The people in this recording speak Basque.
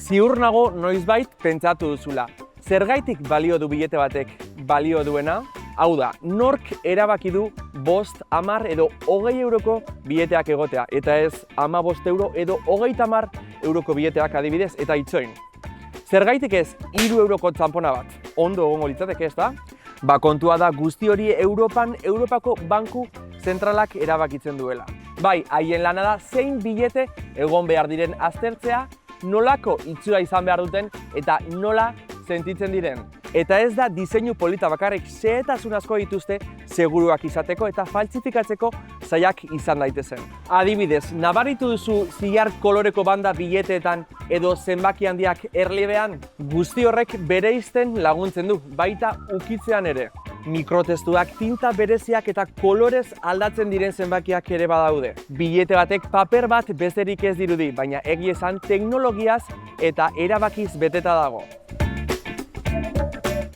Ziur nago noizbait pentsatu duzula. Zergaitik balio du bilete batek balio duena? Hau da, nork erabaki du 5, 10 edo 20 euroko bileteak egotea, eta ez 15 euro edo 30 euroko bileteak adibidez, eta itzoin. Zergaitik ez 3 euroko txanpona bat? Ondo egongo litzateke, ez da? Ba, kontua da guzti hori Europako banku zentralak erabakitzen duela. Bai, haien lana da zein bilete egon behar diren aztertzea, nolako itxura izan behar duten eta nola sentitzen diren. Eta ez da diseinu polita bakarrik, xehetasun asko dituzte seguruak izateko eta faltsifikatzeko zailak izan daitezen. Adibidez, nabaritu duzu zilar koloreko banda bileteetan edo zenbaki handiak erliebean? Guzti horrek bereizten laguntzen du, baita ukitzean ere. Mikrotestuak, tinta bereziak eta kolorez aldatzen diren zenbakiak ere badaude. Bilete batek paper bat besterik ez dirudi, baina egia esan teknologiaz eta erabakiz beteta dago.